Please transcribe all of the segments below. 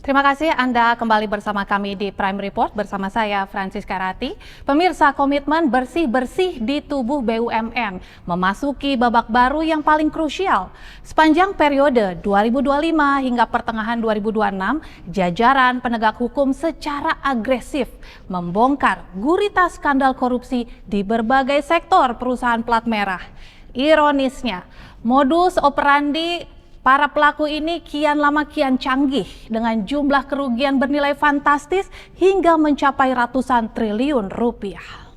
Terima kasih Anda kembali bersama kami di Prime Report bersama saya Francisca Rati. Pemirsa, komitmen bersih-bersih di tubuh BUMN memasuki babak baru yang paling krusial. Sepanjang periode 2025 hingga pertengahan 2026, jajaran penegak hukum secara agresif membongkar gurita skandal korupsi di berbagai sektor perusahaan plat merah. Ironisnya, modus operandi para pelaku ini kian lama kian canggih dengan jumlah kerugian bernilai fantastis hingga mencapai ratusan triliun rupiah.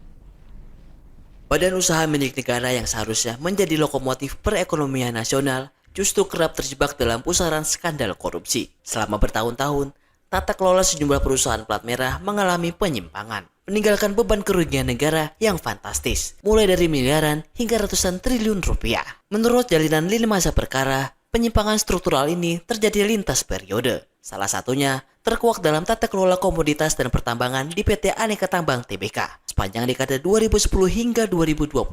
Badan usaha milik negara yang seharusnya menjadi lokomotif perekonomian nasional justru kerap terjebak dalam pusaran skandal korupsi. Selama bertahun-tahun, tata kelola sejumlah perusahaan plat merah mengalami penyimpangan, meninggalkan beban kerugian negara yang fantastis, mulai dari miliaran hingga ratusan triliun rupiah. Menurut jalinan lini masa perkara, penyimpangan struktural ini terjadi lintas periode. Salah satunya terkuak dalam tata kelola komoditas dan pertambangan di PT Aneka Tambang Tbk. Sepanjang dekade 2010 hingga 2021,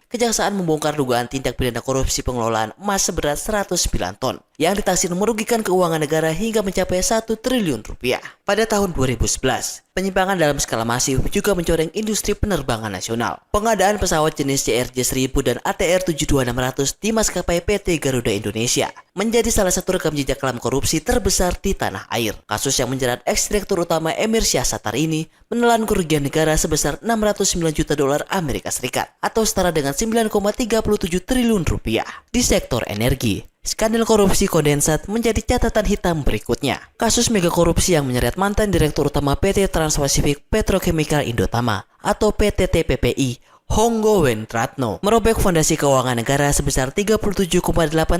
Kejaksaan membongkar dugaan tindak pidana korupsi pengelolaan emas seberat 109 ton yang ditaksir merugikan keuangan negara hingga mencapai 1 triliun rupiah. Pada tahun 2011, penyimpangan dalam skala masif juga mencoreng industri penerbangan nasional. Pengadaan pesawat jenis CRJ-1000 dan ATR-72600 di maskapai PT Garuda Indonesia menjadi salah satu rekam jejak kelam korupsi terbesar di tanah air. Kasus yang menjerat ex-direktur utama Emir Syahsatar ini menelan kerugian negara sebesar 609 juta dolar Amerika Serikat atau setara dengan 9,37 triliun rupiah. Di sektor energi, skandal korupsi kondensat menjadi catatan hitam berikutnya. Kasus mega korupsi yang menyeret mantan Direktur Utama PT Trans-Pasifik Petrochemical Indotama atau PT TPPI, Honggo Wentratno, merobek fondasi keuangan negara sebesar 37,8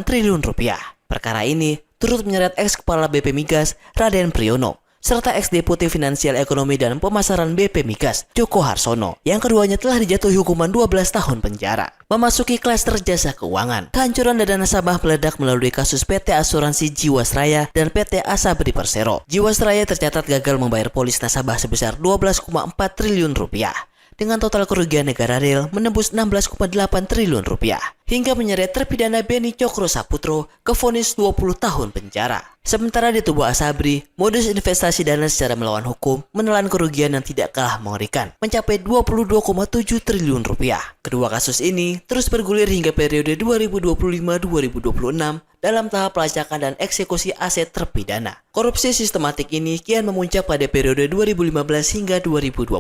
triliun rupiah. Perkara ini turut menyeret ex-kepala BP Migas Raden Priyono, serta ex-deputi Finansial Ekonomi dan Pemasaran BP Migas Joko Harsono, yang keduanya telah dijatuhi hukuman 12 tahun penjara. Memasuki klaster jasa keuangan, kehancuran dana nasabah meledak melalui kasus PT Asuransi Jiwasraya dan PT Asabri Persero. Jiwasraya tercatat gagal membayar polis nasabah sebesar 12,4 triliun rupiah, dengan total kerugian negara real menembus 16,8 triliun rupiah, hingga menyeret terpidana Beni Cokro Saputro ke vonis 20 tahun penjara. Sementara di tubuh Asabri, modus investasi dana secara melawan hukum menelan kerugian yang tidak kalah mengerikan, mencapai 22,7 triliun rupiah. Kedua kasus ini terus bergulir hingga periode 2025-2026 dalam tahap pelacakan dan eksekusi aset terpidana. Korupsi sistematik ini kian memuncak pada periode 2015 hingga 2022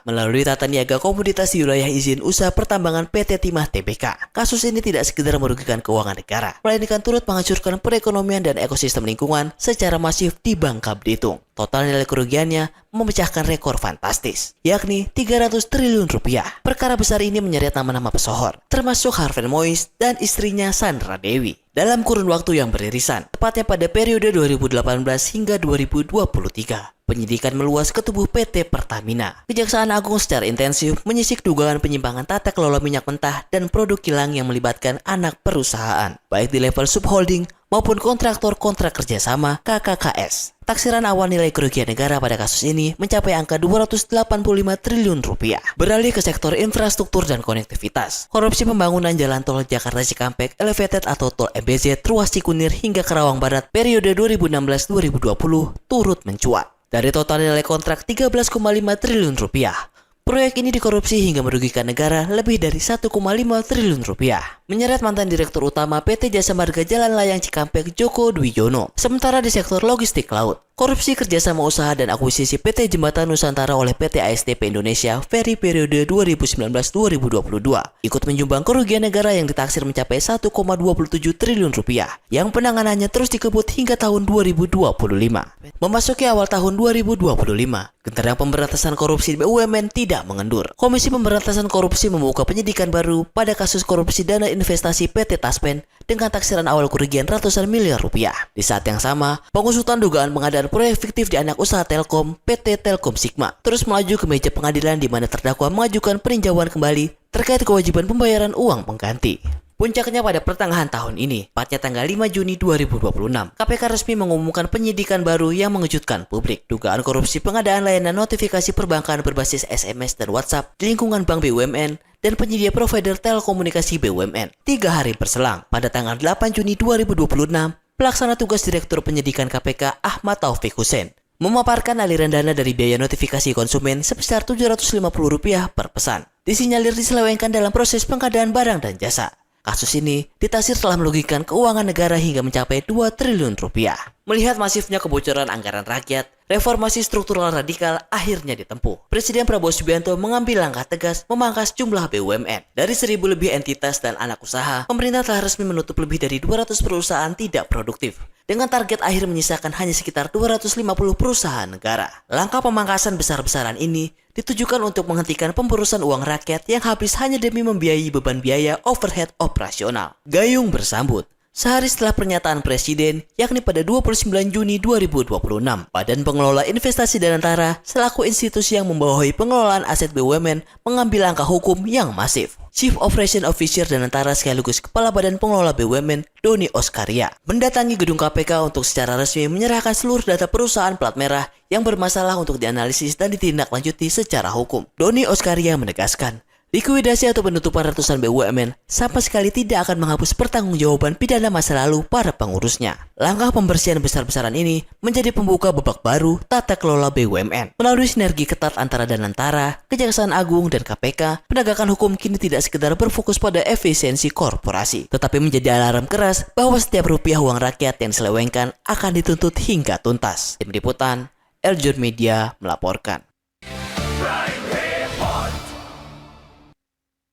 melalui tata niaga komoditas di wilayah izin usaha pertambangan PT Timah Tbk. Kasus ini tidak sekedar merugikan keuangan negara, melainkan turut menghancurkan perekonomian dan ekosistem lingkungan secara masif di Bangka Belitung. Total nilai kerugiannya memecahkan rekor fantastis, yakni 300 triliun rupiah. Perkara besar ini menyeret nama-nama pesohor, termasuk Harvey Mois dan istrinya Sandra Dewi, dalam kurun waktu yang beririsan, tepatnya pada periode 2018 hingga 2023. Penyidikan meluas ke tubuh PT Pertamina. Kejaksaan Agung secara intensif menyisik dugaan penyimpangan tata kelola minyak mentah dan produk kilang yang melibatkan anak perusahaan, baik di level subholding maupun kontraktor kontrak kerjasama KKKS. Taksiran awal nilai kerugian negara pada kasus ini mencapai angka 285 triliun rupiah. Beralih ke sektor infrastruktur dan konektivitas, korupsi pembangunan jalan tol Jakarta Cikampek Elevated atau tol MBZ ruas Cikunir hingga Karawang Barat periode 2016-2020 turut mencuat. Dari total nilai kontrak 13,5 triliun rupiah, proyek ini dikorupsi hingga merugikan negara lebih dari 1,5 triliun rupiah. Menyeret mantan Direktur Utama PT Jasa Marga Jalan Layang Cikampek Joko Dwijono. Sementara di sektor logistik laut, korupsi kerjasama usaha dan akuisisi PT Jembatan Nusantara oleh PT ASDP Indonesia Ferry periode 2019-2022 ikut menyumbang kerugian negara yang ditaksir mencapai 1,27 triliun rupiah yang penanganannya terus dikebut hingga tahun 2025. Memasuki awal tahun 2025, genderang pemberantasan korupsi BUMN tidak mengendur. Komisi Pemberantasan Korupsi membuka penyidikan baru pada kasus korupsi dana investasi PT Taspen dengan taksiran awal kerugian ratusan miliar rupiah. Di saat yang sama, pengusutan dugaan pengadaan proyek fiktif di anak usaha Telkom PT Telkom Sigma terus melaju ke meja pengadilan di mana terdakwa mengajukan peninjauan kembali terkait kewajiban pembayaran uang pengganti. Puncaknya pada pertengahan tahun ini, tepatnya tanggal 5 Juni 2026, KPK resmi mengumumkan penyidikan baru yang mengejutkan publik. Dugaan korupsi pengadaan layanan notifikasi perbankan berbasis SMS dan WhatsApp di lingkungan Bank BUMN dan penyedia provider telekomunikasi BUMN. 3 hari berselang, pada tanggal 8 Juni 2026, Pelaksana tugas Direktur Penyidikan KPK Ahmad Taufik Hussein memaparkan aliran dana dari biaya notifikasi konsumen sebesar Rp750 per pesan. Disinyalir diselewengkan dalam proses pengadaan barang dan jasa. Kasus ini ditasir telah merugikan keuangan negara hingga mencapai 2 triliun rupiah. Melihat masifnya kebocoran anggaran rakyat, reformasi struktural radikal akhirnya ditempuh. Presiden Prabowo Subianto mengambil langkah tegas memangkas jumlah BUMN. Dari 1.000 lebih entitas dan anak usaha, pemerintah telah resmi menutup lebih dari 200 perusahaan tidak produktif. Dengan target akhir menyisakan hanya sekitar 250 perusahaan negara. Langkah pemangkasan besar-besaran ini ditujukan untuk menghentikan pemborosan uang rakyat yang habis hanya demi membiayai beban biaya overhead operasional. Gayung bersambut. Sehari setelah pernyataan Presiden, yakni pada 29 Juni 2026, Badan Pengelola Investasi Danantara selaku institusi yang membawahi pengelolaan aset BUMN mengambil langkah hukum yang masif. Chief Operation Officer Danantara sekaligus Kepala Badan Pengelola BUMN, Doni Oskaria, mendatangi gedung KPK untuk secara resmi menyerahkan seluruh data perusahaan plat merah yang bermasalah untuk dianalisis dan ditindaklanjuti secara hukum. Doni Oskaria menegaskan, likuidasi atau penutupan ratusan BUMN sama sekali tidak akan menghapus pertanggungjawaban pidana masa lalu para pengurusnya. Langkah pembersihan besar-besaran ini menjadi pembuka babak baru tata kelola BUMN. Melalui sinergi ketat antara Danantara, Kejaksaan Agung, dan KPK, penegakan hukum kini tidak sekedar berfokus pada efisiensi korporasi, tetapi menjadi alarm keras bahwa setiap rupiah uang rakyat yang diselewengkan akan dituntut hingga tuntas. Tim Liputan, Eljon Media melaporkan.